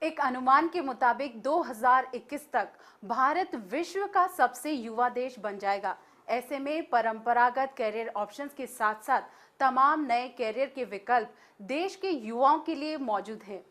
एक अनुमान के मुताबिक 2021 तक भारत विश्व का सबसे युवा देश बन जाएगा। ऐसे में परंपरागत कैरियर ऑप्शंस के साथ साथ तमाम नए कैरियर के विकल्प देश के युवाओं के लिए मौजूद हैं।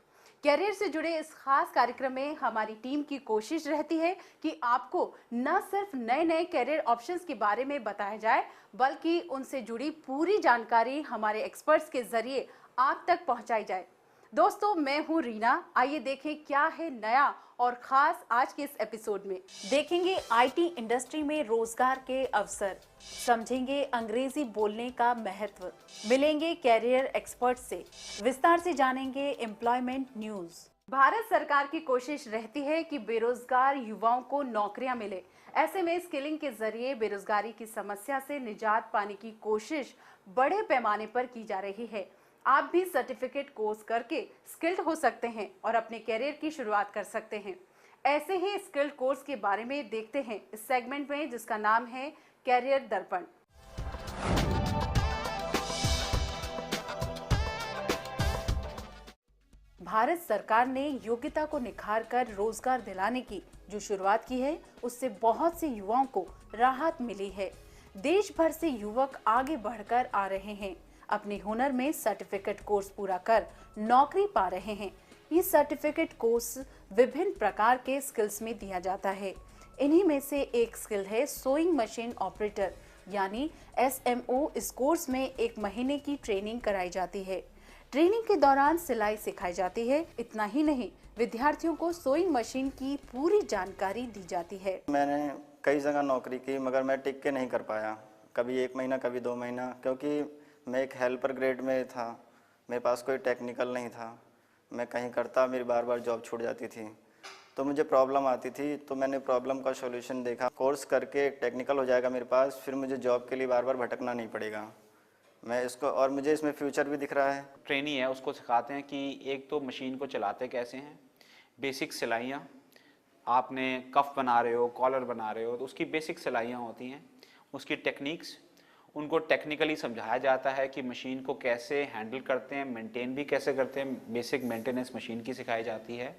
कैरियर से जुड़े इस खास कार्यक्रम में हमारी टीम की कोशिश रहती है कि आपको न सिर्फ नए नए कैरियर ऑप्शंस के बारे में बताया जाए, बल्कि उनसे जुड़ी पूरी जानकारी हमारे एक्सपर्ट्स के जरिए आप तक पहुंचाई जाए। दोस्तों, मैं हूं रीना। आइए देखें क्या है नया और खास आज के इस एपिसोड में। देखेंगे आईटी इंडस्ट्री में रोजगार के अवसर, समझेंगे अंग्रेजी बोलने का महत्व, मिलेंगे कैरियर एक्सपर्ट से, विस्तार से जानेंगे एम्प्लॉयमेंट न्यूज। भारत सरकार की कोशिश रहती है कि बेरोजगार युवाओं को नौकरियां मिले। ऐसे में स्किलिंग के जरिए बेरोजगारी की समस्या से निजात पाने की कोशिश बड़े पैमाने पर की जा रही है। आप भी सर्टिफिकेट कोर्स करके स्किल्ड हो सकते हैं और अपने कैरियर की शुरुआत कर सकते हैं। ऐसे ही स्किल्ड कोर्स के बारे में देखते हैं इस सेगमेंट में, जिसका नाम है कैरियर दर्पण। भारत सरकार ने योग्यता को निखार कर रोजगार दिलाने की जो शुरुआत की है, उससे बहुत से युवाओं को राहत मिली है। देश भर से युवक आगे बढ़कर आ रहे हैं, अपने हुनर में सर्टिफिकेट कोर्स पूरा कर नौकरी पा रहे हैं। ये सर्टिफिकेट कोर्स विभिन्न प्रकार के स्किल्स में दिया जाता है। इन्हीं में से एक स्किल है सोइंग मशीन ऑपरेटर यानी SMO। इस कोर्स में 1 महीने की ट्रेनिंग कराई जाती है। ट्रेनिंग के दौरान सिलाई सिखाई जाती है। इतना ही नहीं, विद्यार्थियों को सोइंग मशीन की पूरी जानकारी दी जाती है। मैंने कई जगह नौकरी की, मगर मैं टिक के नहीं कर पाया। कभी 1 महीना, कभी 2 महीना, क्योंकि मैं एक हेल्पर ग्रेड में था। मेरे पास कोई टेक्निकल नहीं था। मैं कहीं करता, मेरी बार बार जॉब छूट जाती थी, तो मुझे प्रॉब्लम आती थी। तो मैंने प्रॉब्लम का सॉल्यूशन देखा, कोर्स करके टेक्निकल हो जाएगा मेरे पास, फिर मुझे जॉब के लिए बार बार भटकना नहीं पड़ेगा। मैं इसको, और मुझे इसमें फ्यूचर भी दिख रहा है। ट्रेनी है, उसको सिखाते हैं कि एक तो मशीन को चलाते कैसे हैं, बेसिक सिलाइयाँ, आपने कफ बना रहे हो, कॉलर बना रहे हो, तो उसकी बेसिक सिलाइयाँ होती हैं, उसकी टेक्निक्स, उनको टेक्निकली समझाया जाता है कि मशीन को कैसे हैंडल करते हैं, मेंटेन भी कैसे करते हैं। बेसिक मेंटेनेंस मशीन की सिखाई जाती है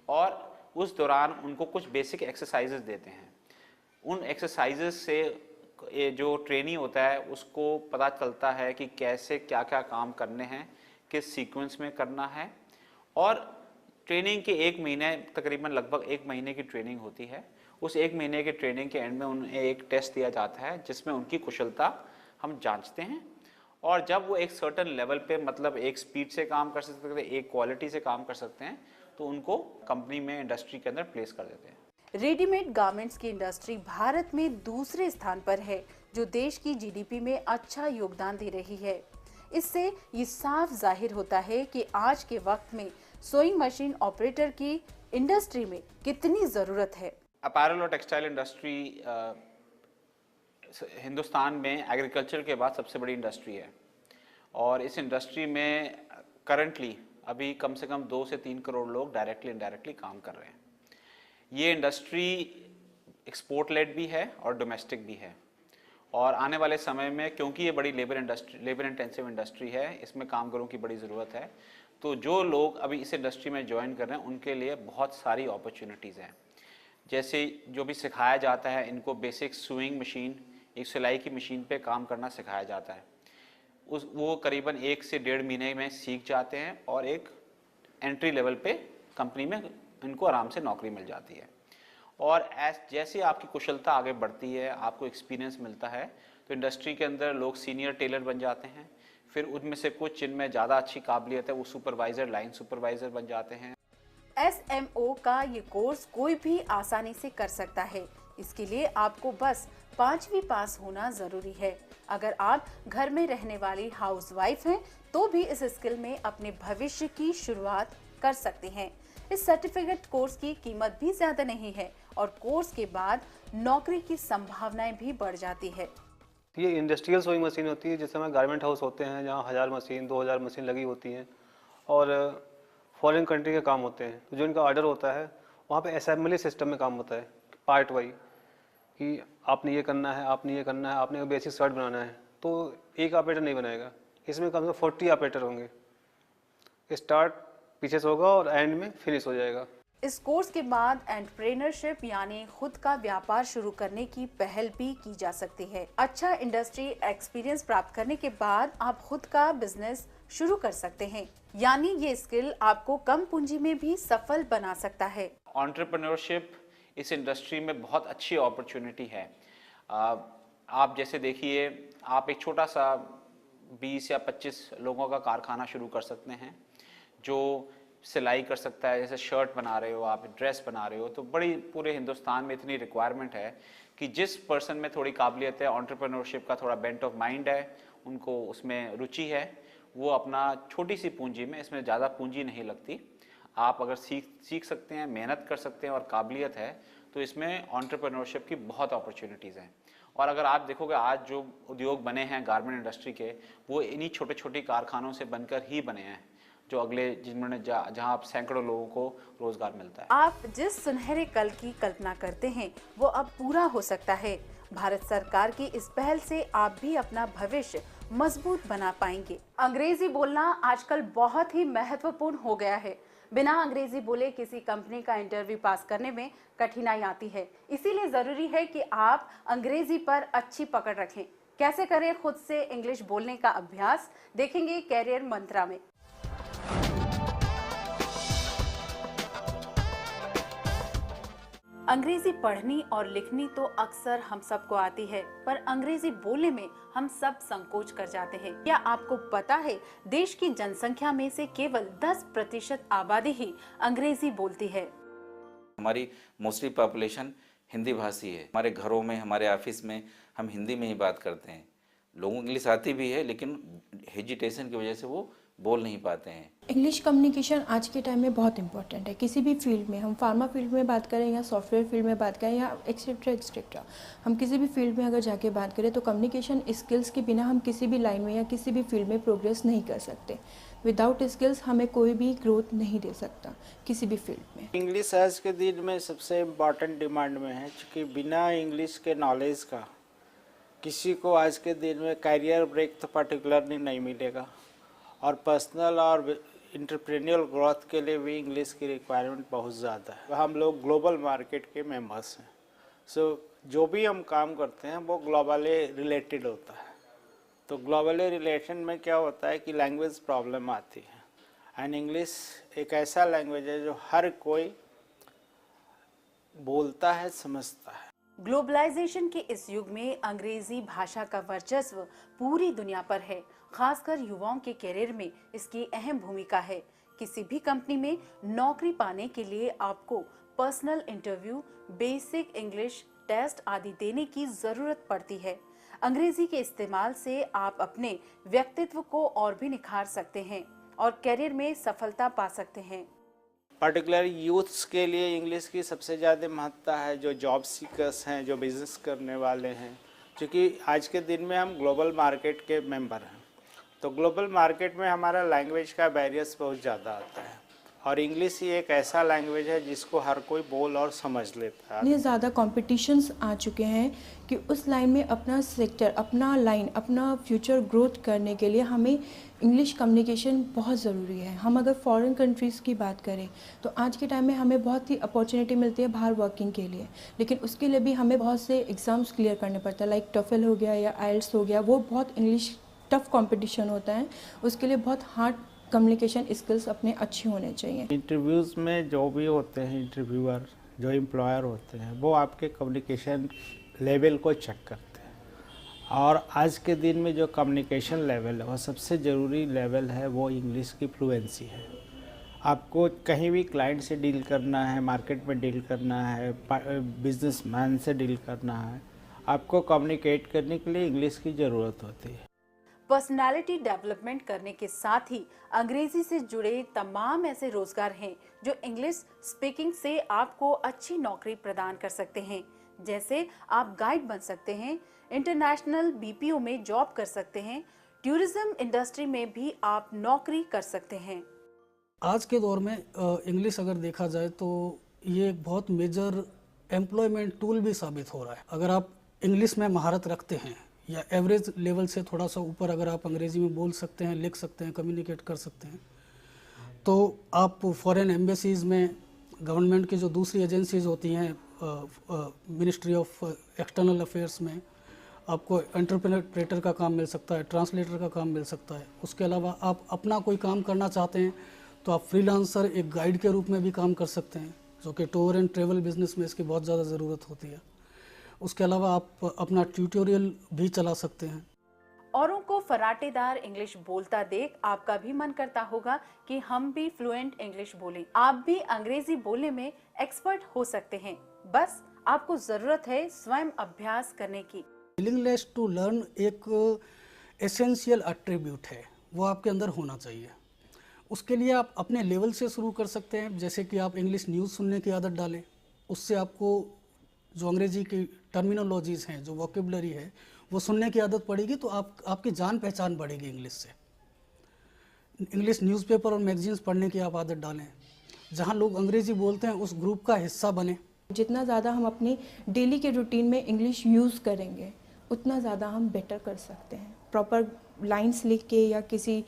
और उस दौरान उनको कुछ बेसिक एक्सरसाइजेस देते हैं। उन एक्सरसाइजेस से ये जो ट्रेनी होता है उसको पता चलता है कि कैसे क्या क्या काम करने हैं, किस सीक्वेंस में करना है। और ट्रेनिंग के 1 महीने, तकरीबन लगभग 1 महीने की ट्रेनिंग होती है। उस 1 महीने के ट्रेनिंग के एंड में उन्हें एक टेस्ट दिया जाता है जिसमें उनकी कुशलता हम जांचते हैं। और जब वो एक सर्टेन लेवल पे, मतलब एक स्पीड से काम कर सकते हैं, एक क्वालिटी से काम कर सकते हैं, तो उनको कंपनी में, इंडस्ट्री के अंदर प्लेस कर देते हैं। रेडीमेड गारमेंट्स की इंडस्ट्री भारत में दूसरे स्थान पर है, जो देश की GDP में अच्छा योगदान दे रही है। इससे ये साफ जाहिर होता है कि आज के वक्त में सोइंग मशीन ऑपरेटर की इंडस्ट्री में कितनी जरूरत है। अपैरल और टेक्सटाइल इंडस्ट्री हिंदुस्तान में एग्रीकल्चर के बाद सबसे बड़ी इंडस्ट्री है और इस इंडस्ट्री में करंटली अभी कम से कम 2 से 3 करोड़ लोग डायरेक्टली इनडायरेक्टली काम कर रहे हैं। ये इंडस्ट्री एक्सपोर्ट लेड भी है और डोमेस्टिक भी है और आने वाले समय में, क्योंकि ये बड़ी लेबर इंटेंसिव इंडस्ट्री है, इसमें कामगारों की बड़ी ज़रूरत है, तो जो लोग अभी इस इंडस्ट्री में ज्वाइन कर रहे हैं उनके लिए बहुत सारी अपॉर्चुनिटीज़ हैं। जैसे जो भी सिखाया जाता है, इनको बेसिक सुइंग मशीन, एक सिलाई की मशीन पे काम करना सिखाया जाता है। वो करीबन 1 से 1.5 महीने में सीख जाते हैं और एक एंट्री लेवल पे कंपनी में इनको आराम से नौकरी मिल जाती है। और जैसे आपकी कुशलता आगे बढ़ती है, आपको एक्सपीरियंस मिलता है, तो इंडस्ट्री के अंदर लोग सीनियर टेलर बन जाते हैं। फिर उनमें से कुछ जिनमें ज़्यादा अच्छी काबिलियत है वो सुपरवाइज़र, लाइन सुपरवाइज़र बन जाते हैं। SMO का ये कोर्स कोई भी आसानी से कर सकता है। इसके लिए आपको बस 5वीं पास होना जरूरी है। अगर आप घर में रहने वाली हाउसवाइफ हैं, तो भी इस स्किल में अपने भविष्य की शुरुआत कर सकते हैं। इस सर्टिफिकेट कोर्स की कीमत भी ज्यादा नहीं है और कोर्स के बाद नौकरी की संभावनाएं भी बढ़ जाती है। ये इंडस्ट्रियल सोइंग मशीन होती है, जिस समय गारमेंट हाउस होते हैं जहाँ 1000 मशीन, 2000 मशीन लगी होती हैं और फॉरेन कंट्री के काम होते हैं। तो जो इनका ऑर्डर होता है वहाँ पे असेंबली सिस्टम में काम होता है, पार्ट वाइज, कि आपने ये करना है, आपने ये करना है, आपने बेसिक शर्ट बनाना है, तो एक ऑपरेटर नहीं बनाएगा, इसमें कम से कम 40 ऑपरेटर होंगे। स्टार्ट पीछे से होगा और एंड में फिनिश हो जाएगा। इस कोर्स के बाद एंटरप्रेन्योरशिप यानी खुद का व्यापार शुरू करने की पहल भी की जा सकती है। अच्छा इंडस्ट्री एक्सपीरियंस प्राप्त करने के बाद आप खुद का बिजनेस शुरू कर सकते हैं, यानी ये स्किल आपको कम पूंजी में भी सफल बना सकता है। एंटरप्रेन्योरशिप इस इंडस्ट्री में बहुत अच्छी अपॉर्चुनिटी है। आप जैसे देखिए, आप एक छोटा सा 20 या 25 लोगों का कारखाना शुरू कर सकते हैं जो सिलाई कर सकता है। जैसे शर्ट बना रहे हो आप, ड्रेस बना रहे हो, तो बड़ी पूरे हिंदुस्तान में इतनी रिक्वायरमेंट है कि जिस पर्सन में थोड़ी काबिलियत है, एंटरप्रेन्योरशिप का थोड़ा बेंट ऑफ माइंड है, उनको उसमें रुचि है, वो अपना छोटी सी पूंजी में, इसमें ज़्यादा पूंजी नहीं लगती, आप अगर सीख सकते हैं, मेहनत कर सकते हैं और काबिलियत है, तो इसमें एंटरप्रेन्योरशिप की बहुत अपॉर्चुनिटीज़ हैं। और अगर आप देखोगे आज जो उद्योग बने हैं गारमेंट इंडस्ट्री के, वो इन्हीं छोटे छोटे कारखानों से बनकर ही बने हैं, जो अगले जिनमें जहां आप सैकड़ों लोगों को रोजगार मिलता है। आप जिस सुनहरे कल की कल्पना करते हैं वो अब पूरा हो सकता है। भारत सरकार की इस पहल से आप भी अपना भविष्य मजबूत बना पाएंगे। अंग्रेजी बोलना आजकल बहुत ही महत्वपूर्ण हो गया है। बिना अंग्रेजी बोले किसी कंपनी का इंटरव्यू पास करने में कठिनाई आती है। इसीलिए जरूरी है कि आप अंग्रेजी पर अच्छी पकड़ रखें। कैसे करें खुद से इंग्लिश बोलने का अभ्यास, देखेंगे कैरियर मंत्रा में। अंग्रेजी पढ़नी और लिखनी तो अक्सर हम सबको आती है, पर अंग्रेजी बोलने में हम सब संकोच कर जाते हैं। क्या आपको पता है देश की जनसंख्या में से केवल 10% आबादी ही अंग्रेजी बोलती है। हमारी मोस्टली पॉपुलेशन हिंदी भाषी है। हमारे घरों में, हमारे ऑफिस में हम हिंदी में ही बात करते हैं। लोगों को इंग्लिश आती भी है, लेकिन हेजिटेशन की वजह से वो बोल नहीं पाते हैं। इंग्लिश कम्युनिकेशन आज के टाइम में बहुत इंपॉर्टेंट है। किसी भी फील्ड में, हम फार्मा फील्ड में बात करें या सॉफ्टवेयर फील्ड में बात करें या एक्सेट्रा एक्सेट्रा, हम किसी भी फील्ड में अगर जाके बात करें तो कम्युनिकेशन स्किल्स के बिना हम किसी भी लाइन में या किसी भी फील्ड में प्रोग्रेस नहीं कर सकते। विदाउट स्किल्स हमें कोई भी ग्रोथ नहीं दे सकता किसी भी फील्ड में। इंग्लिश आज के दिन में सबसे इम्पॉर्टेंट डिमांड में है, क्योंकि बिना इंग्लिश के नॉलेज का किसी को आज के दिन में करियर ब्रेक तो पर्टिकुलरली नहीं मिलेगा, और पर्सनल और इंटरप्रेन्योर ग्रोथ के लिए भी इंग्लिश की रिक्वायरमेंट बहुत ज़्यादा है। हम लोग ग्लोबल मार्केट के मेंबर्स हैं, सो जो भी हम काम करते हैं वो ग्लोबली रिलेटेड होता है। तो ग्लोबली रिलेशन में क्या होता है कि लैंग्वेज प्रॉब्लम आती है, एंड इंग्लिश एक ऐसा लैंग्वेज है जो हर कोई बोलता है, समझता है। ग्लोबलाइजेशन के इस युग में अंग्रेजी भाषा का वर्चस्व पूरी दुनिया पर है। खासकर युवाओं के करियर में इसकी अहम भूमिका है। किसी भी कंपनी में नौकरी पाने के लिए आपको personal interview, basic English test आदि देने की जरूरत पड़ती है। अंग्रेजी के इस्तेमाल से आप अपने व्यक्तित्व को और भी निखार सकते हैं और करियर में सफलता पा सकते हैं। पर्टिकुलर यूथ्स के लिए इंग्लिश की सबसे ज़्यादा महत्ता है, जो जॉब सीकर्स हैं, जो बिज़नेस करने वाले हैं, क्योंकि आज के दिन में हम ग्लोबल मार्केट के मेंबर हैं। तो ग्लोबल मार्केट में हमारा लैंग्वेज का बैरियर्स बहुत ज़्यादा आता है, और इंग्लिश ही एक ऐसा लैंग्वेज है जिसको हर कोई बोल और समझ लेता है। इतने ज़्यादा कॉम्पिटिशन्स आ चुके हैं कि उस लाइन में अपना सेक्टर, अपना लाइन, अपना फ्यूचर ग्रोथ करने के लिए हमें इंग्लिश कम्युनिकेशन बहुत ज़रूरी है। हम अगर फॉरेन कंट्रीज़ की बात करें तो आज के टाइम में हमें बहुत ही अपॉर्चुनिटी मिलती है बाहर वर्किंग के लिए, लेकिन उसके लिए भी हमें बहुत से एग्ज़ाम्स क्लियर करने पड़ते हैं, लाइक टोफेल हो गया या आइल्स हो गया। वो बहुत इंग्लिश टफ कंपटीशन होता है, उसके लिए बहुत हार्ड कम्युनिकेशन स्किल्स अपने अच्छे होने चाहिए। इंटरव्यूज़ में जो भी होते हैं इंटरव्यूअर, जो एम्प्लॉयर होते हैं, वो आपके कम्युनिकेशन लेवल को चेक करते हैं, और आज के दिन में जो कम्युनिकेशन लेवल है वो सबसे ज़रूरी लेवल है, वो इंग्लिश की फ्लुएंसी है। आपको कहीं भी क्लाइंट से डील करना है, मार्केट में डील करना है, बिजनेसमैन से डील करना है, आपको कम्युनिकेट करने के लिए इंग्लिश की ज़रूरत होती है। पर्सनालिटी डेवलपमेंट करने के साथ ही अंग्रेजी से जुड़े तमाम ऐसे रोजगार हैं जो इंग्लिश स्पीकिंग से आपको अच्छी नौकरी प्रदान कर सकते हैं। जैसे आप गाइड बन सकते हैं, इंटरनेशनल बीपीओ में जॉब कर सकते हैं, टूरिज्म इंडस्ट्री में भी आप नौकरी कर सकते हैं। आज के दौर में इंग्लिश अगर देखा जाए तो ये एक बहुत मेजर एम्प्लॉयमेंट टूल भी साबित हो रहा है। अगर आप इंग्लिश में महारत रखते हैं या एवरेज लेवल से थोड़ा सा ऊपर अगर आप अंग्रेजी में बोल सकते हैं, लिख सकते हैं, कम्युनिकेट कर सकते हैं, तो आप फॉरेन एम्बेसीज़ में, गवर्नमेंट की जो दूसरी एजेंसीज होती हैं, मिनिस्ट्री ऑफ एक्सटर्नल अफेयर्स में आपको इंटरप्रेटर का काम मिल सकता है, ट्रांसलेटर का काम मिल सकता है। उसके अलावा आप अपना कोई काम करना चाहते हैं तो आप फ्रीलांसर, एक गाइड के रूप में भी काम कर सकते हैं, जो कि टूर एंड ट्रेवल बिजनेस में इसकी बहुत ज़्यादा ज़रूरत होती है। उसके अलावा आप अपना ट्यूटोरियल भी चला सकते हैं। औरों को फराटेदार इंग्लिश बोलता देख आपका भी मन करता होगा कि हम भी फ्लुएंट इंग्लिश बोलें। आप भी अंग्रेजी बोलने में एक्सपर्ट हो सकते हैं। बस आपको जरूरत है स्वयं अभ्यास करने की। विलिंगनेस टू लर्न एक एसेंशियल एट्रीब्यूट है, वो आपके अंदर होना चाहिए। उसके लिए आप अपने लेवल से शुरू कर सकते हैं, जैसे कि आप इंग्लिश न्यूज़ सुनने की आदत डालें। उससे आपको जो अंग्रेजी की टर्मिनोलॉजीज़ हैं, जो वोकेबलरी है, वो सुनने की आदत पड़ेगी, तो आपकी जान पहचान बढ़ेगी इंग्लिश से। इंग्लिश न्यूज़पेपर और मैगजीन्स पढ़ने की आप आदत डालें। जहाँ लोग अंग्रेजी बोलते हैं उस ग्रुप का हिस्सा बने। जितना ज़्यादा हम अपने डेली के रूटीन में इंग्लिश यूज़ करेंगे उतना ज़्यादा हम बेटर कर सकते हैं। प्रॉपर लाइंस लिख के या किसी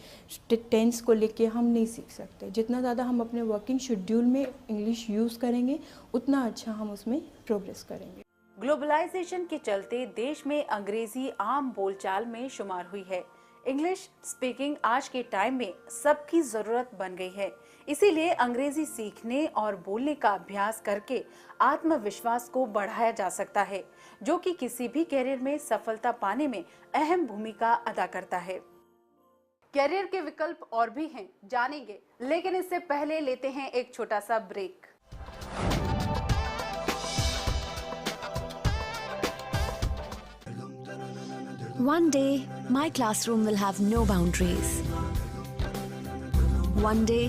टेंस को लिख के हम नहीं सीख सकते। जितना ज़्यादा हम अपने वर्किंग शेड्यूल में इंग्लिश यूज़ करेंगे उतना अच्छा हम उसमें प्रोग्रेस करेंगे। ग्लोबलाइजेशन के चलते देश में अंग्रेजी आम बोलचाल में शुमार हुई है। इंग्लिश स्पीकिंग आज के टाइम में सबकी जरूरत बन गई है। इसीलिए अंग्रेजी सीखने और बोलने का अभ्यास करके आत्मविश्वास को बढ़ाया जा सकता है, जो कि किसी भी करियर में सफलता पाने में अहम भूमिका अदा करता है। करियर के विकल्प और भी हैं, जानेंगे, लेकिन इससे पहले लेते हैं एक छोटा सा break. One day, my classroom will have no boundaries. One day,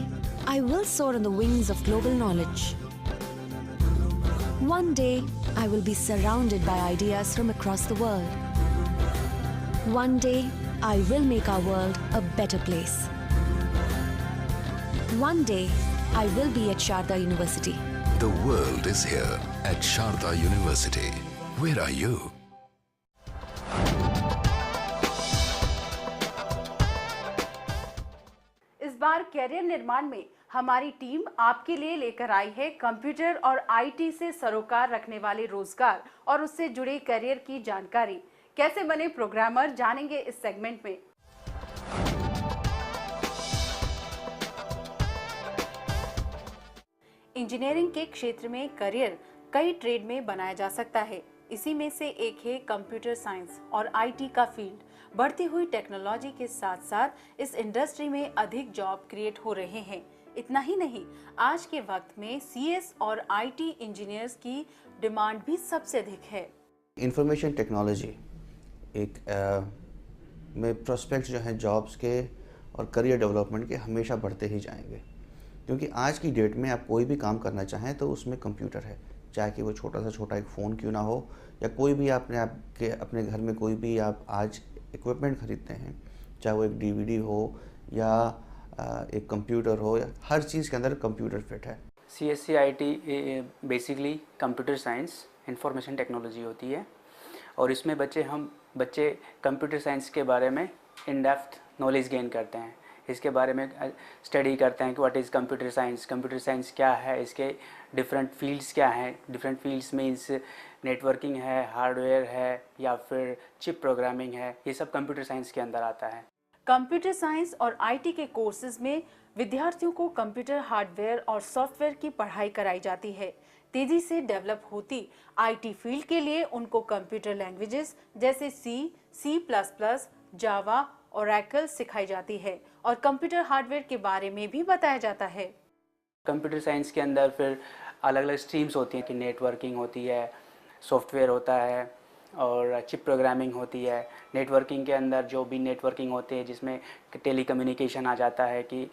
I will soar on the wings of global knowledge. One day, I will be surrounded by ideas from across the world. One day, I will make our world a better place. One day, I will be at Sharda University. The world is here at Sharda University. Where are you? इस बार career निर्माण में हमारी team आपके लिए लेकर आई है computer और IT से सरोकार रखने वाले रोजगार और उससे जुड़े करियर की जानकारी। कैसे बने प्रोग्रामर, जानेंगे इस सेगमेंट में। इंजीनियरिंग के क्षेत्र में करियर कई ट्रेड में बनाया जा सकता है। इसी में से एक है कंप्यूटर साइंस और आईटी का फील्ड। बढ़ती हुई टेक्नोलॉजी के साथ साथ इस इंडस्ट्री में अधिक जॉब क्रिएट हो रहे हैं। इतना ही नहीं, आज के वक्त में सीएस और आईटी इंजीनियर्स की डिमांड भी सबसे अधिक है। इंफॉर्मेशन टेक्नोलॉजी एक में प्रोस्पेक्ट्स जो हैं जॉब्स के और करियर डेवलपमेंट के हमेशा बढ़ते ही जाएंगे, क्योंकि आज की डेट में आप कोई भी काम करना चाहें तो उसमें कंप्यूटर है। चाहे कि वो छोटा सा छोटा एक फ़ोन क्यों ना हो, या कोई भी अपने घर में कोई भी आप आज इक्विपमेंट ख़रीदते हैं, चाहे वो एक डीवीडी हो या एक कंप्यूटर हो, या हर चीज़ के अंदर कंप्यूटर फिट है। CSC IT basically computer science information technology होती है, और इसमें बच्चे कंप्यूटर साइंस के बारे में इन डेप्थ नॉलेज गेन करते हैं। इसके बारे में स्टडी करते हैं कि व्हाट इज़ कंप्यूटर साइंस क्या है, इसके डिफरेंट फील्ड्स क्या हैं। डिफरेंट फील्ड्स मीन्स नेटवर्किंग है, हार्डवेयर है, या फिर चिप प्रोग्रामिंग है। ये सब कंप्यूटर साइंस के अंदर आता है। कंप्यूटर साइंस और आईटी के कोर्सेज में विद्यार्थियों को कंप्यूटर हार्डवेयर और सॉफ्टवेयर की पढ़ाई कराई जाती है। तेजी से डेवलप होती आईटी फील्ड के लिए उनको कंप्यूटर लैंग्वेजेस जैसे C++, जावा, ओरेकल सिखाई जाती है और कंप्यूटर हार्डवेयर के बारे में भी बताया जाता है। कंप्यूटर साइंस के अंदर फिर अलग अलग स्ट्रीम्स होती हैं कि नेटवर्किंग होती है, सॉफ्टवेयर होता है और चिप प्रोग्रामिंग होती है। नेटवर्किंग के अंदर जो भी नेटवर्किंग होती है जिसमें टेली कम्युनिकेशन आ जाता है कि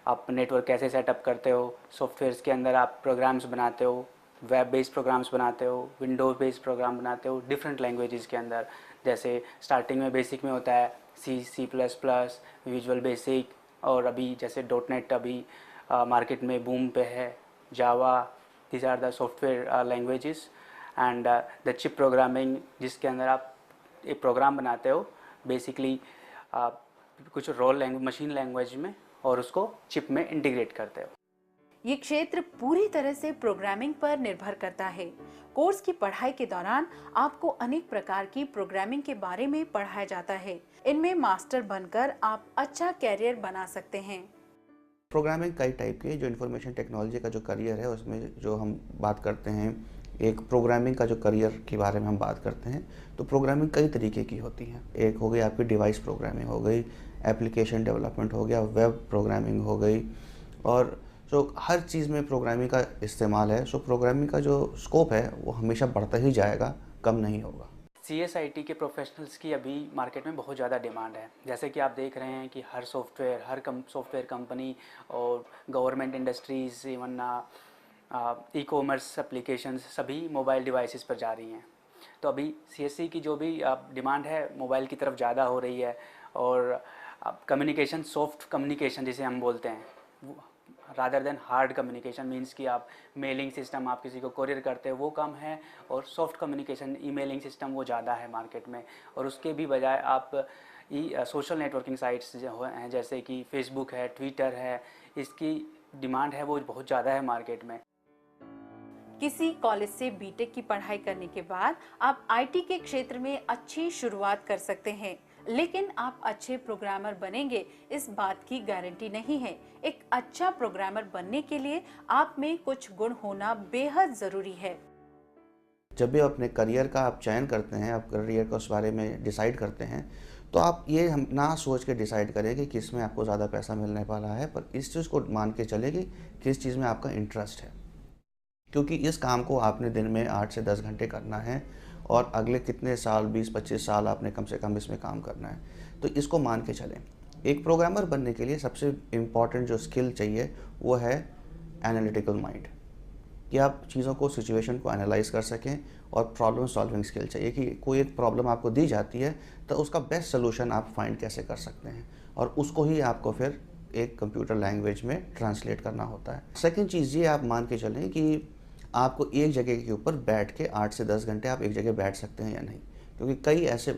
आप नेटवर्क कैसे सेटअप करते हो। सॉफ्टवेयर्स के अंदर आप प्रोग्राम्स बनाते हो, वेब बेस्ड प्रोग्राम्स बनाते हो, विंडोज बेस्ड प्रोग्राम बनाते हो डिफरेंट लैंग्वेजेस के अंदर। जैसे स्टार्टिंग में बेसिक में होता है C++, विजुअल बेसिक, और अभी जैसे .NET अभी मार्केट में बूम पे है, Java. These are the software languages and the chip programming, जिसके अंदर आप एक प्रोग्राम बनाते हो बेसिकली कुछ रोल लैंग्वेज मशीन लैंग्वेज में, और उसको चिप में इंटीग्रेट करते हो। ये क्षेत्र पूरी तरह से प्रोग्रामिंग पर निर्भर करता है। कोर्स की पढ़ाई के दौरान आपको अनेक प्रकार की प्रोग्रामिंग के बारे में पढ़ाया जाता है। इनमें मास्टर बनकर आप अच्छा कैरियर बना सकते हैं। प्रोग्रामिंग कई टाइप की है। जो इंफॉर्मेशन टेक्नोलॉजी का जो करियर है उसमें जो हम बात करते हैं, एक प्रोग्रामिंग का जो करियर के बारे में हम बात करते हैं, तो प्रोग्रामिंग कई तरीके की होती है। एक हो गई आपकी डिवाइस प्रोग्रामिंग हो गई, एप्लीकेशन डेवलपमेंट हो गया, वेब प्रोग्रामिंग हो गई, और जो हर चीज़ में प्रोग्रामिंग का इस्तेमाल है। सो प्रोग्रामिंग का जो स्कोप है वो हमेशा बढ़ता ही जाएगा, कम नहीं होगा। CSIT के प्रोफेशनल्स की अभी मार्केट में बहुत ज़्यादा डिमांड है। जैसे कि आप देख रहे हैं कि हर सॉफ्टवेयर सॉफ्टवेयर कंपनी और government industries, even e-commerce applications सभी मोबाइल डिवाइसेस पर जा रही हैं। तो अभी CSE की जो भी डिमांड है मोबाइल की तरफ ज़्यादा हो रही है। और कम्युनिकेशन, सॉफ्ट कम्युनिकेशन जिसे हम बोलते हैं, rather than hard communication, means कि आप मेलिंग सिस्टम, आप किसी को कोरियर करते हो, वो कम है, और सॉफ्ट कम्युनिकेशन, ईमेलिंग सिस्टम वो ज़्यादा है मार्केट में। और उसके भी बजाय आप सोशल नेटवर्किंग साइट्स जो हैं जैसे कि फेसबुक है, ट्विटर है, इसकी डिमांड है वो बहुत ज़्यादा है मार्केट में। किसी कॉलेज से बीटेक की पढ़ाई करने के बाद आप IT के क्षेत्र में अच्छी शुरुआत कर सकते हैं, लेकिन आप अच्छे प्रोग्रामर बनेंगे इस बात की गारंटी नहीं है। एक अच्छा प्रोग्रामर बनने के लिए आप में कुछ गुण होना बेहद जरूरी है। जब भी अपने करियर का आप चयन करते हैं, आप करियर को उस बारे में डिसाइड करते हैं, तो आप ये हम ना सोच के डिसाइड करें कि किस में आपको ज़्यादा पैसा मिलने वाला है, पर इस चीज़ को मान के चले कि किस चीज़ में आपका इंटरेस्ट है। क्योंकि इस काम को आपने दिन में 8 से 10 घंटे करना है, और अगले कितने साल, 20-25 साल आपने कम से कम इसमें काम करना है। तो इसको मान के चलें। एक प्रोग्रामर बनने के लिए सबसे इम्पॉर्टेंट जो स्किल चाहिए वो है एनालिटिकल माइंड, कि आप चीज़ों को, सिचुएशन को एनालाइज कर सकें, और प्रॉब्लम सॉल्विंग स्किल चाहिए कि कोई एक प्रॉब्लम आपको दी जाती है तो उसका बेस्ट सोल्यूशन आप फाइंड कैसे कर सकते हैं, और उसको ही आपको फिर एक कंप्यूटर लैंग्वेज में ट्रांसलेट करना होता है। सेकेंड चीज़ ये आप मान के चलें कि आपको एक जगह के ऊपर बैठ के 8 से 10 घंटे आप एक जगह बैठ सकते हैं या नहीं, क्योंकि कई ऐसे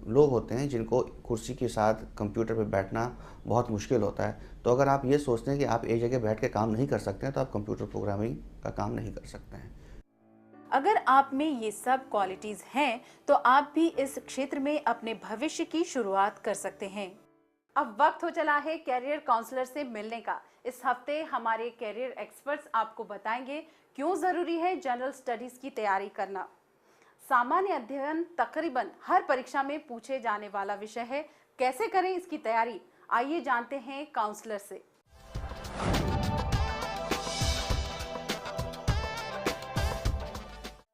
लोग होते हैं जिनको कुर्सी के साथ कंप्यूटर पे बैठना बहुत मुश्किल होता है। तो अगर आप ये सोचते हैं कि आप एक जगह बैठ के काम नहीं कर सकते हैं, तो आप कंप्यूटर प्रोग्रामिंग का काम नहीं कर सकते हैं। अगर आप में ये सब क्वालिटीज हैं, तो आप भी इस क्षेत्र में अपने भविष्य की शुरुआत कर सकते हैं। अब वक्त हो चला है कैरियर काउंसलर से मिलने का। इस हफ्ते हमारे कैरियर एक्सपर्ट्स आपको बताएंगे क्यों जरूरी है जनरल स्टडीज की तैयारी करना। सामान्य अध्ययन तकरीबन हर परीक्षा में पूछे जाने वाला विषय है। कैसे करें इसकी तैयारी, आइए जानते हैं काउंसलर से।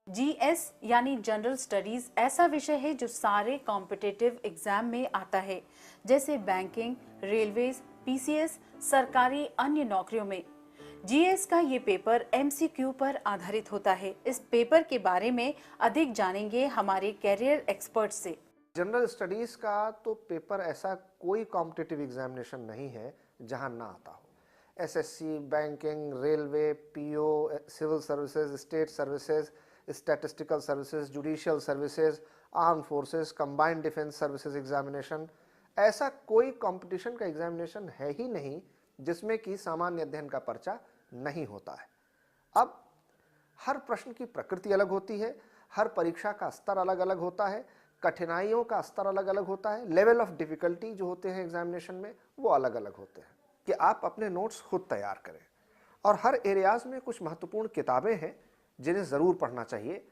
GS यानी जनरल स्टडीज ऐसा विषय है जो सारे कॉम्पिटिटिव एग्जाम में आता है, जैसे बैंकिंग, रेलवेज, PCS, सरकारी अन्य नौकरियों में। GS का ये पेपर MCQ पर आधारित होता है। इस पेपर के बारे में अधिक जानेंगे हमारे कैरियर एक्सपर्ट से। जनरल स्टडीज़ का तो पेपर ऐसा कोई कॉम्पिटिटिव एग्जामिनेशन नहीं है जहां ना आता हो। SSC, banking, railway, PO, civil services, state services, statistical services, judicial services, arm forces, combined defence services examination, ऐसा कोई कंपटीशन का एग्जामिनेशन है ही नहीं जिसमें कि सामान्य अध्ययन का पर्चा नहीं होता है। अब हर प्रश्न की प्रकृति अलग होती है, हर परीक्षा का स्तर अलग अलग होता है, कठिनाइयों का स्तर अलग अलग होता है, लेवल ऑफ डिफिकल्टी जो होते हैं एग्जामिनेशन में वो अलग अलग होते हैं। कि आप अपने नोट्स खुद तैयार करें, और हर एरियाज़ में कुछ महत्वपूर्ण किताबें हैं जिन्हें ज़रूर पढ़ना चाहिए।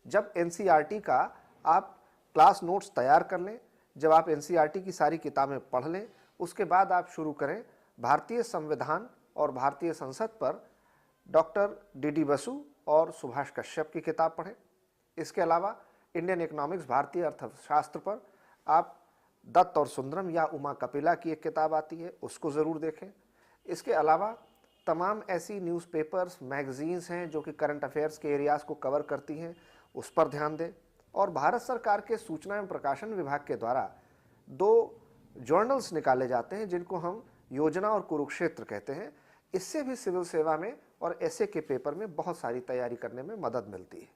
जब NCERT का आप क्लास नोट्स तैयार कर लें, जब आप NCERT की सारी किताबें पढ़ लें, उसके बाद आप शुरू करें भारतीय संविधान और भारतीय संसद पर डॉक्टर D.D. बसु और सुभाष कश्यप की किताब पढ़ें। इसके अलावा इंडियन इकोनॉमिक्स, भारतीय अर्थशास्त्र पर आप दत्त और सुंदरम या उमा कपिला की एक किताब आती है, उसको ज़रूर देखें। इसके अलावा तमाम ऐसी न्यूज़पेपर्स, मैगज़ीन्स हैं जो कि करंट अफेयर्स के एरियाज़ को कवर करती हैं, उस पर ध्यान दें। और भारत सरकार के सूचना एवं प्रकाशन विभाग के द्वारा 2 जर्नल्स निकाले जाते हैं जिनको हम योजना और कुरुक्षेत्र कहते हैं। इससे भी सिविल सेवा में और ऐसे के पेपर में बहुत सारी तैयारी करने में मदद मिलती है।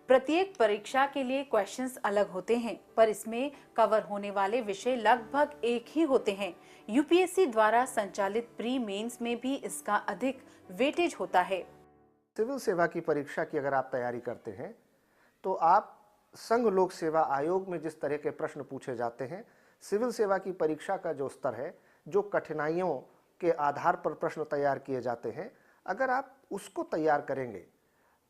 प्रत्येक परीक्षा के लिए क्वेश्चंस अलग होते हैं, पर इसमें कवर होने वाले विषय लगभग एक ही होते हैं। यूपीएससी द्वारा संचालित प्री मेंस में भी इसका अधिक वेटेज होता है। सिविल सेवा की परीक्षा की अगर आप तैयारी करते हैं तो आप संघ लोक सेवा आयोग में जिस तरह के प्रश्न पूछे जाते हैं, सिविल सेवा की परीक्षा का जो स्तर है, जो कठिनाइयों के आधार पर प्रश्न तैयार किए जाते हैं, अगर आप उसको तैयार करेंगे,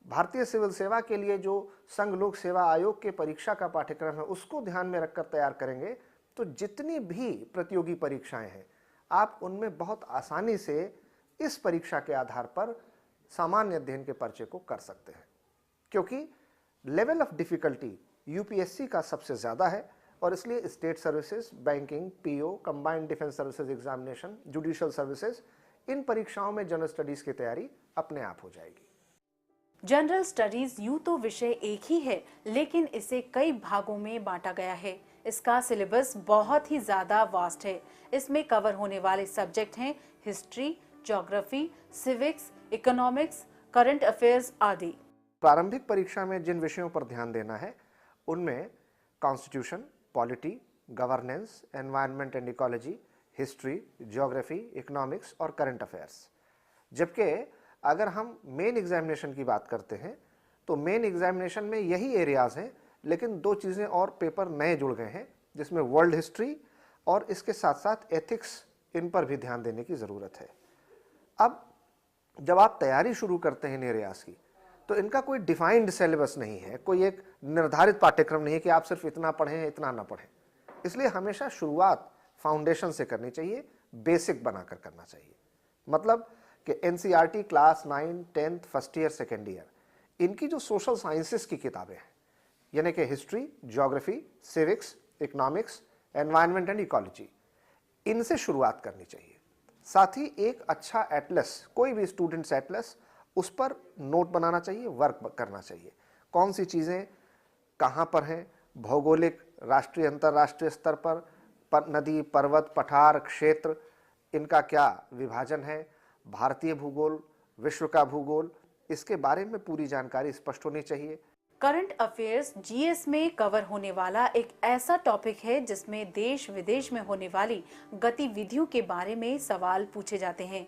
भारतीय सिविल सेवा के लिए जो संघ लोक सेवा आयोग के परीक्षा का पाठ्यक्रम है उसको ध्यान में रखकर तैयार करेंगे, तो जितनी भी प्रतियोगी परीक्षाएं हैं आप उनमें बहुत आसानी से इस परीक्षा के आधार पर सामान्य अध्ययन के पर्चे को कर सकते हैं, क्योंकि लेवल ऑफ डिफिकल्टी यूपीएससी का सबसे ज़्यादा है और इसलिए state services, banking, PO, combined defence services examination, judicial services, इन परीक्षाओं में जनरल स्टडीज की तैयारी अपने आप हो जाएगी। जनरल स्टडीज यूं तो विषय एक ही है, लेकिन इसे कई भागों में बांटा गया है। इसका सिलेबस बहुत ही ज्यादा वास्ट है। इसमें कवर होने वाले सब्जेक्ट हैं history, geography, civics, economics, current affairs आदि। प्रारंभिक परीक्षा में जिन विषयों पर ध्यान देना है उनमें constitution, polity, governance, environment and ecology, history, geography, economics और करंट अफेयर्स। जबकि अगर हम मेन एग्जामिनेशन की बात करते हैं तो मेन एग्जामिनेशन में यही एरियाज़ हैं, लेकिन दो चीज़ें और पेपर नए जुड़ गए हैं, जिसमें वर्ल्ड हिस्ट्री और इसके साथ साथ एथिक्स, इन पर भी ध्यान देने की ज़रूरत है। अब जब आप तैयारी शुरू करते हैं इन एरियाज़ की, तो इनका कोई डिफाइंड सिलेबस नहीं है, कोई एक निर्धारित पाठ्यक्रम नहीं है कि आप सिर्फ इतना पढ़ें इतना ना पढ़ें। इसलिए हमेशा शुरुआत फाउंडेशन से करनी चाहिए, बेसिक बनाकर करना चाहिए। मतलब कि NCERT class 9, 10th, first year, second year, इनकी जो सोशल साइंसेस की किताबें हैं, यानी कि history, geography, civics, economics, environment and ecology, इनसे शुरुआत करनी चाहिए। साथ ही एक अच्छा एटलस, कोई भी स्टूडेंट्स एटलस, उस पर नोट बनाना चाहिए, वर्क करना चाहिए। कौन सी चीज़ें कहाँ पर हैं, भौगोलिक, राष्ट्रीय, अंतर्राष्ट्रीय स्तर पर नदी, पर्वत, पठार, क्षेत्र, इनका क्या विभाजन है, भारतीय भूगोल, विश्व का भूगोल, इसके बारे में पूरी जानकारी स्पष्ट होनी चाहिए। करंट अफेयर्स जीएस में कवर होने वाला एक ऐसा टॉपिक है जिसमें देश विदेश में होने वाली गतिविधियों के बारे में सवाल पूछे जाते हैं।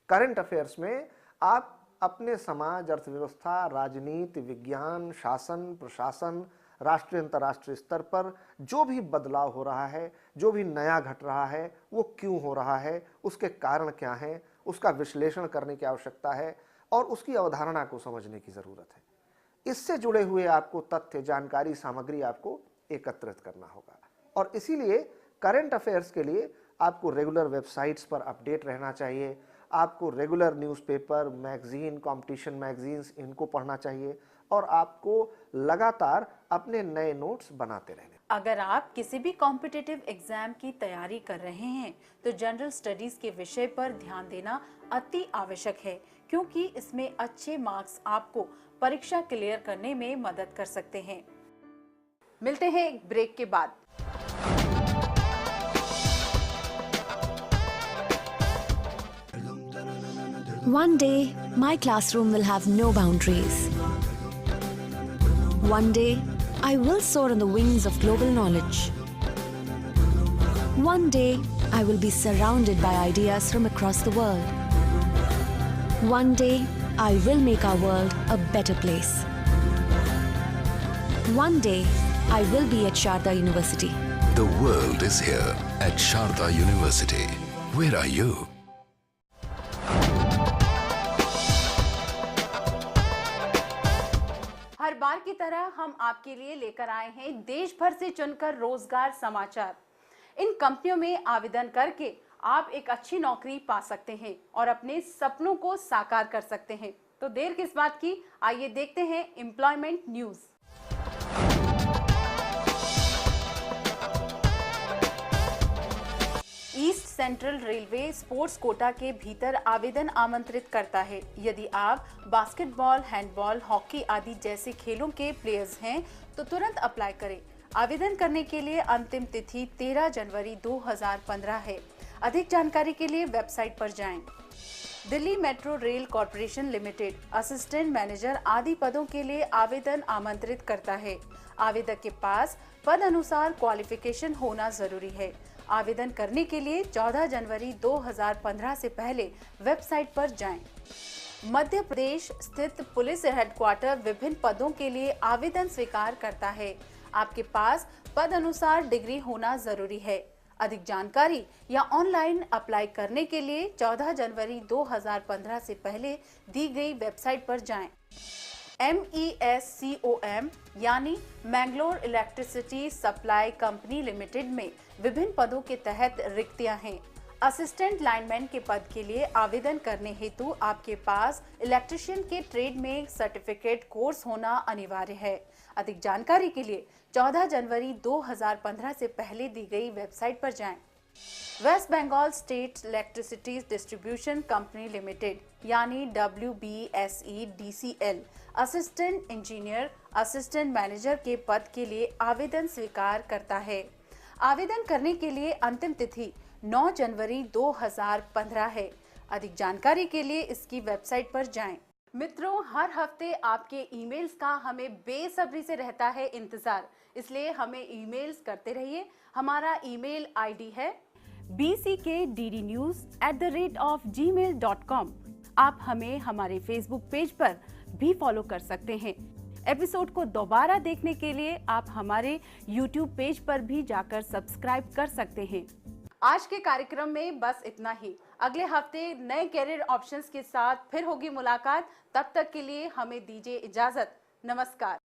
करंट अफेयर्स में आप अपने समाज, अर्थव्यवस्था, राजनीति, विज्ञान, शासन, प्रशासन, राष्ट्रीय अंतर्राष्ट्रीय स्तर पर जो भी बदलाव हो रहा है, जो भी नया घट रहा है, वो क्यों हो रहा है, उसके कारण क्या हैं, उसका विश्लेषण करने की आवश्यकता है और उसकी अवधारणा को समझने की ज़रूरत है। इससे जुड़े हुए आपको तथ्य, जानकारी, सामग्री आपको एकत्रित करना होगा और इसीलिए करंट अफेयर्स के लिए आपको रेगुलर वेबसाइट्स पर अपडेट रहना चाहिए, आपको regular newspaper, magazine, competition magazines, इनको पढ़ना चाहिए और आपको लगातार अपने नए नोट्स बनाते रहने। अगर आप किसी भी कॉम्पिटिटिव एग्जाम की तैयारी कर रहे हैं तो जनरल स्टडीज के विषय पर ध्यान देना अति आवश्यक है, क्योंकि इसमें अच्छे मार्क्स आपको परीक्षा क्लियर करने में मदद कर सकते हैं। मिलते हैं एक ब्रेक के बाद। One day, my classroom will have no boundaries. One day, I will soar on the wings of global knowledge. One day, I will be surrounded by ideas from across the world. One day, I will make our world a better place. One day, I will be at Sharda University. The world is here at Sharda University. Where are you? हर बार की तरह हम आपके लिए लेकर आए हैं देश भर से चुनकर रोजगार समाचार। इन कंपनियों में आवेदन करके आप एक अच्छी नौकरी पा सकते हैं और अपने सपनों को साकार कर सकते हैं। तो देर किस बात की, आइए देखते हैं employment news. East central railway sports quota के भीतर आवेदन आमंत्रित करता है। यदि आप बास्केटबॉल, हैंडबॉल, हॉकी आदि जैसे खेलों के प्लेयर्स हैं तो तुरंत अप्लाई करें। आवेदन करने के लिए अंतिम तिथि 13 जनवरी 2015 है। अधिक जानकारी के लिए वेबसाइट पर जाएं। Delhi metro rail corporation limited assistant manager आदि पदों के लिए आवेदन आमंत्रित करता है। आवेदक के पास पद अनुसार क्वालिफिकेशन होना जरूरी है। आवेदन करने के लिए 14 जनवरी 2015 से पहले वेबसाइट पर जाएं। मध्य प्रदेश स्थित पुलिस हेडक्वार्टर विभिन्न पदों के लिए आवेदन स्वीकार करता है। आपके पास पद अनुसार डिग्री होना जरूरी है। अधिक जानकारी या ऑनलाइन अप्लाई करने के लिए 14 जनवरी 2015 से पहले दी गई वेबसाइट पर जाएं। MESCOM यानी Mangalore electricity supply company limited में विभिन्न पदों के तहत रिक्तियां हैं। असिस्टेंट लाइनमैन के पद के लिए आवेदन करने हेतु आपके पास इलेक्ट्रिशियन के ट्रेड में सर्टिफिकेट कोर्स होना अनिवार्य है। अधिक जानकारी के लिए 14 जनवरी 2015 से पहले दी गई वेबसाइट पर जाएं। West Bengal state electricity distribution company limited यानी WBSEDCL assistant engineer assistant manager के पद के लिए आवेदन स्वीकार करता है। आवेदन करने के लिए अंतिम तिथि 9 जनवरी 2015 है। अधिक जानकारी के लिए इसकी वेबसाइट पर जाएं। मित्रों, हर हफ्ते आपके ईमेल्स का हमें बेसब्री से रहता है इंतजार, इसलिए हमें ईमेल्स करते रहिए। हमारा ईमेल आईडी है bckdnews@gmail.com। आप हमें हमारे फेसबुक पेज पर भी फॉलो कर सकते हैं। एपिसोड को दोबारा देखने के लिए आप हमारे यूट्यूब पेज पर भी जाकर सब्सक्राइब कर सकते हैं। आज के कार्यक्रम में बस इतना ही। अगले हफ्ते नए कैरियर ऑप्शंस के साथ फिर होगी मुलाकात। तब तक के लिए हमें दीजिए इजाजत। नमस्कार।